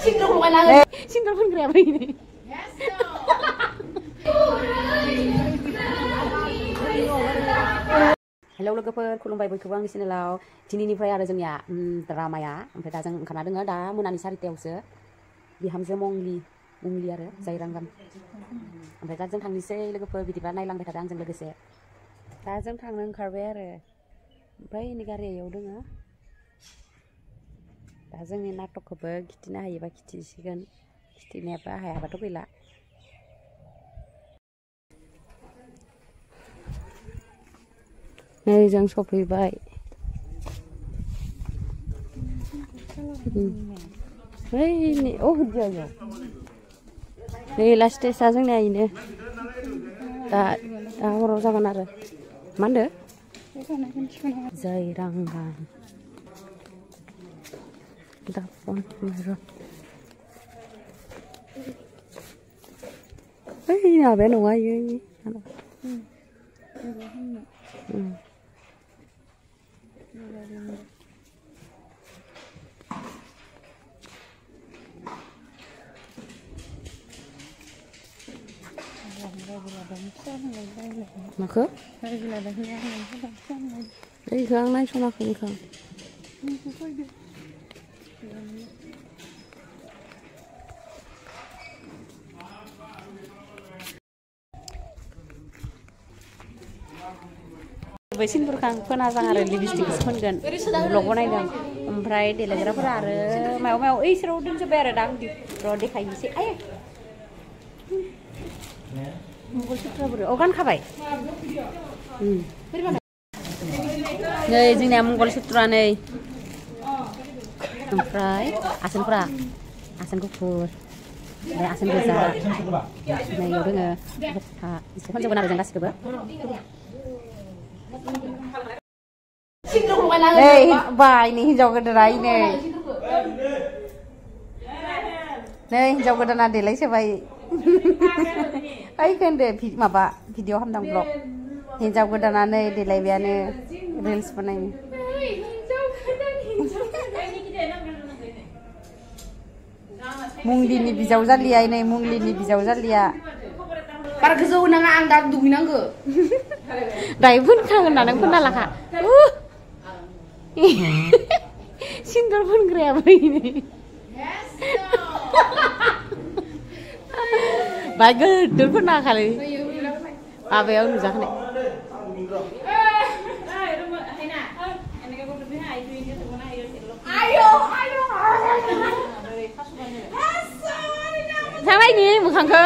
Sindur bukan lagi. Sindur pun kenapa ini? Halo logoफोर खुलुमबाय बयखौबो आंनि चेनेलाव दिनैनिफ्राय आरो जोंनिया ड्रामाया ओमफ्राय दा जों ओंखारना दोङो दा मोनानि 4टायावसो बिहामजो मंगलि आरो जाय रांगाम ओमफ्राय दा जों थांनोसै लोगोफोर बिदिबा नायलांबाय थादो आंजों लोगोसे दा जों थांनो ओंखारबाय आरो ओमफ्राय नै गारियाव दोङो दा जोंनि नाटकखौबो खिथिनो हायोबा खिथिसिगोन खिथिनायाबा हायाबाथ' गैला नै जों सफैबाय नै लास्ट स्टेजआ जोंनिया इनो दा हराव जागोन आरो मा होनदो जाय रांगाम दापन थांग्ला माबाया नङा इयो माखो? इखो आं नायसनाखै इखो बै सिनफोरखौ आं फोना जां आरो लिपस्टिकसो फोनगोन ब्लग बनायदों ओमफ्राय देलायग्राफोरा आरो मायाव ओइसोराव दोनजोब्बाय आरो दा र' देखायनोसै आय मंगलसूत्रफोर गानखाबाय नै जोंनिया मंगलसूत्रा नै ओमफ्राय आसानफोरा आसान गुफुर ओमफ्राय आसान गोजा नैयाव दोङो बखा एसे फोनजोबगोन आरो जों गासिखौबो नै बाय नै हिनजाव गोदाना नै हिनजाव गोदाना देलायसोबाय ओइ खोन्दो माबा भिडिअ खालामदां ब्लग हिनजाव गोदाना नै देलायबायानो रिल्स बानायनो मुंलिनि बिजावजालिया नै मुंलिनि बिजावजालिया बारा गोजौ नाङा आं दा दुगैनांगौ दायो फोनखागोन ना नों फोनना लाखा सिन्दुर फोनग्रायाबो बाय गोदोर फोनना खालै माबायाव नुजाखानाय थांनायनि मोखांखौ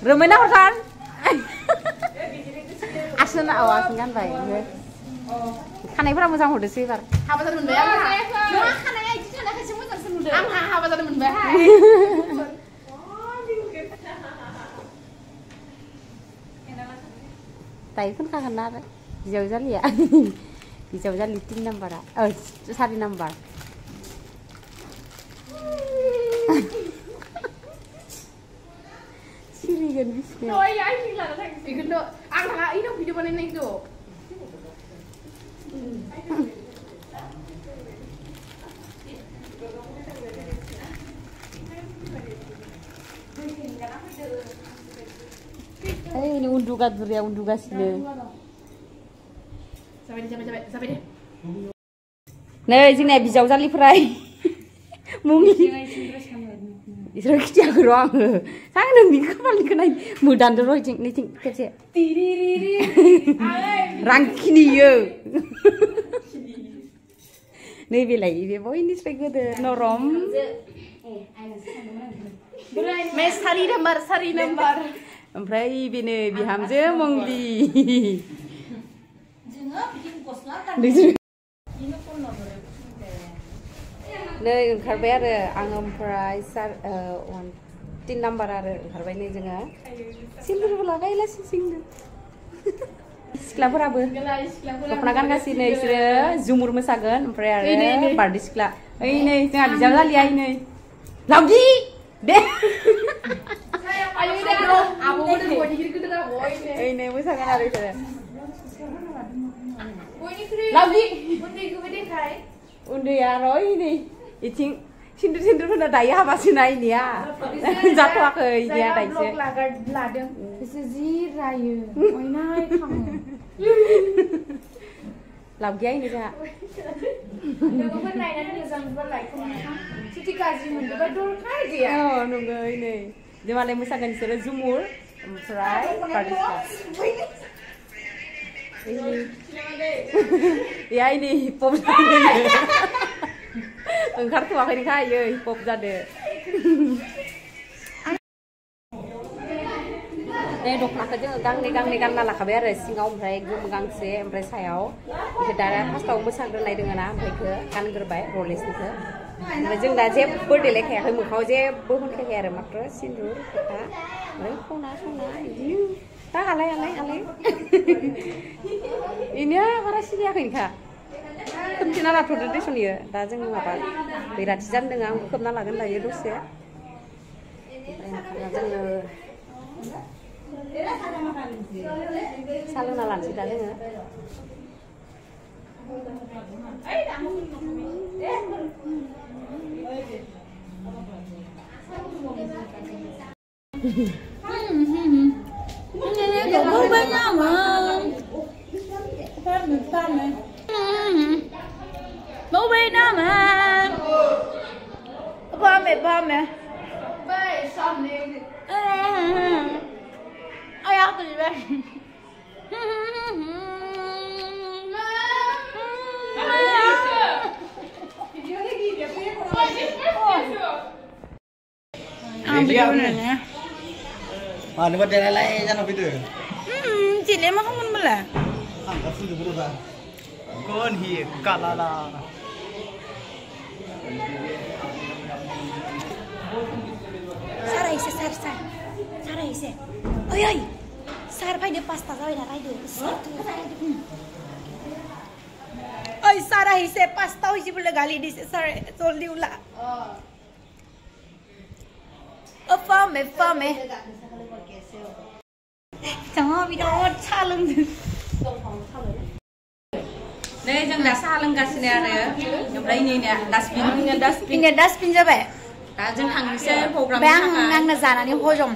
रोमै नाहरथार आसन गानबाय खानायफोरा मोजां हरदोसै एबार हाबा जानो मोनबाय आंहा खानाया इदि थानायखायसो मोजांसो नुदों आंहा हाबा जानो मोनबाय दायो फोनखागोन ना आरो बिजावजालिया बिजावजालि 3 नाम्बारा 4 नाम्बार सिरिगोन बिसिनायाव बेखौथ' आं थाङा इनाव भिडिअ बानायनायखौ ini undugan buria undugasino. Sampai deh. Nah, sini bijau jali fry. Mungli. Isra kita geruang. Sang nang dik kapal dikenai mudan dero jing ni jing kece. Tiriri. Rangkini yo. Nih bilai, ini boy ini sepeda norom. Mes sari nambar. ओमफ्राय बेनो बिहामजो मंगलि नै ओंखारबाय आरो आं ओमफ्राय 3 नाम्बार आरो ओंखारबाय नै जोङो सिन्दुरबो लागाय लासिंसिंनो सिख्लाफोराबो दख'ना गानगासिनो बिसोरो जुमुर मोसागोन ओमफ्राय आरो बारदै सिख्ला ओइ नै जोंहा बिजावजालिया नै लावगि दे ini misalkan ada itu. Lagi. Undi ya roy ini. Icing Sindur होनो दायो हाबासो ना इनिया जाथ'वाखै इनिया दायोसो लादों बिसोर जि रायो अयनाय खामो लाब गैया इनि जोंहा लोगोफोर नायनानै मोजां मोनबा लाइक जुदि गाज्रि मोनदोंबा दरखार गैया नंगौ नै जे मालाय मोसागोन बिसोरो झुमुर ओमफ्राय बारदैसिख्ला या इनि हिपहप जादों ओंखारथ'वाखै खायो हिपहप जादों नै दख'नाखौ जोङो गांनै गानना लाखाबाय आरो सिङाव ओमफ्राय गोमो गांसे ओमफ्राय सायाव बेखौ दा फार्स्टआव मोसाग्रोनाय दोङो ना ओमफ्राय बेखौ गानग्रोबाय रलेसनिखौ ओमफ्राय जों दा जेबो देलायखायाखै मोखाङाव जेबो होनखायाखै आरो मात्र सिन्दुर फोथा ओमफ्राय खना सना बिदिनो दा आलाय इनिया बारा सिरियाखैनोखा खोमसिना लाथ'दो देसन इयो दा जों माबा बैराथि जानो दोङो आंबो खोबना लागोन दायो दसे ओमफ्राय जोङो साहा लोंना लानोसै दा जोङो Ano ba dinalay jangan video? Cile mah kamu bela. Angkat sudah berubah. Kon hi kalala. Sarai se sarai se. Oi oi. Sar pai de pasta sarai na rai de. Oi sarai se pasta oi si bela gali di se sarai tol di ula. Fame. Jangan video challeng. नै जों दा साहा लोंगासिनो आरो ओमफ्राय नै डास्टबिन जाबाय दा जों थांनोसै प्रग्राम आंनो जानानै हजम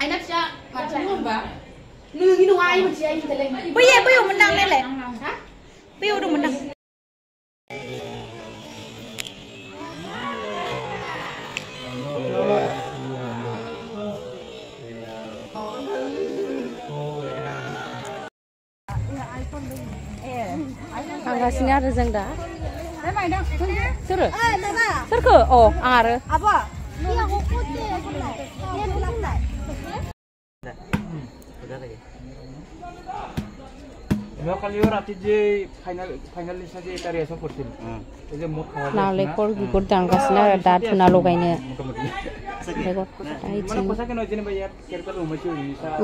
आइना फिसा माथो होनबा नोंनि नङा आइ मोनसे आइ खिथालाय बैयाव मोनदां नायलाय बैयाव दंमोनदां थांगासिनो आरो जों दा सोरखो अ आं आरो आबा kali orang TJ finalis aja dari supportin. Itu mau kawan. नालेंखर बिगुर दानगासिनो आरो दा धुना लगायनो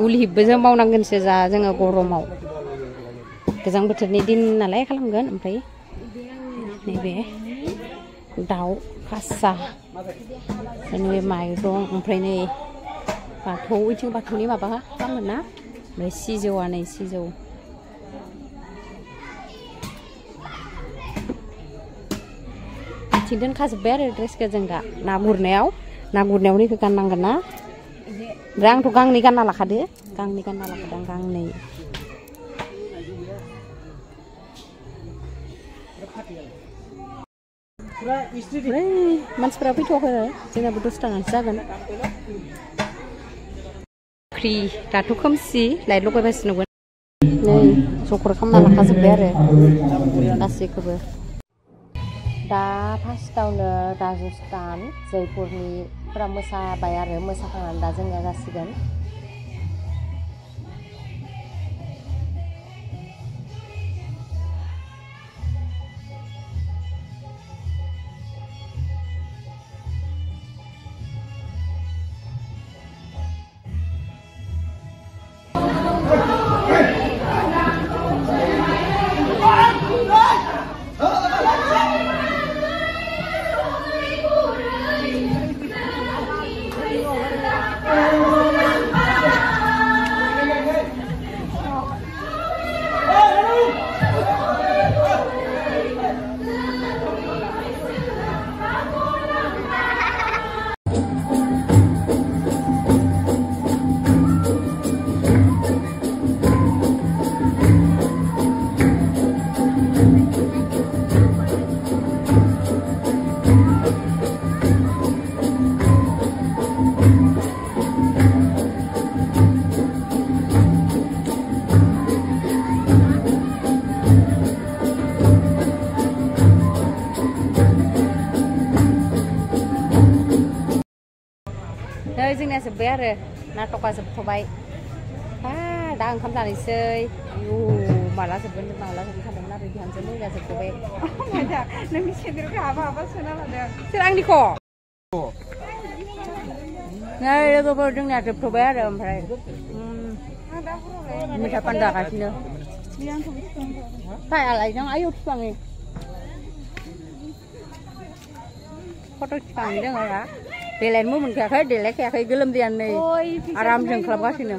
उल हिबबो जों मावनांगोनसो जा जोङो गरमाव गोजां बोथोरनि दिन नालाय खालामगोन ओमफ्राय नैबे दाउ खासा नैबे माइरं ओमफ्राय नै बाथौ इथिं बाथौनि माबा खालामगोन ना ओमफ्राय सिजौआ नै सिजौ इथिं दोनखाजोब्बाय आरो ड्रेसखौ जों दा ना गुरनायाव नैखौ गाननांगोन ना ओमफ्राय आंथ' गांनै गानना लाखादो आं गांनै मानसिफोरा फैथ'वाखै आरो जोंनाबो दसे थानानैसो जागोन ख्रि दाथ' खोमसि लाइट लगायगासिनो नै जगर खालामना लाखाजोब्बाय आरो गासैखौबो दा फार्स्टआवनो राजस्थान जयपुरनिफोरा मोसाबाय आरो मोसाखांनानै दा जोंनिया जासिगोन जोबबाय आरो नाटका जोबथ'बाय दा ओंखाम जानोसै माला जोबगोन सानदोंमोन आरो बिहामजो मैया जोबथ'बाय नोंनि सेन्देलखौ हाबा हाबा सोना लादों सोर आंनिखौ नै लोगोफोर जोंनिया जोबथ'बाय आरो ओमफ्राय मिथा पान जागासिनो आलाय जों आयौ बिफांनि फट' थिखांनि दङ देलायनोबो मोनखायाखै देलायखायाखै गोलोमदैयानो नै आराम जोंख्लाबगासिनो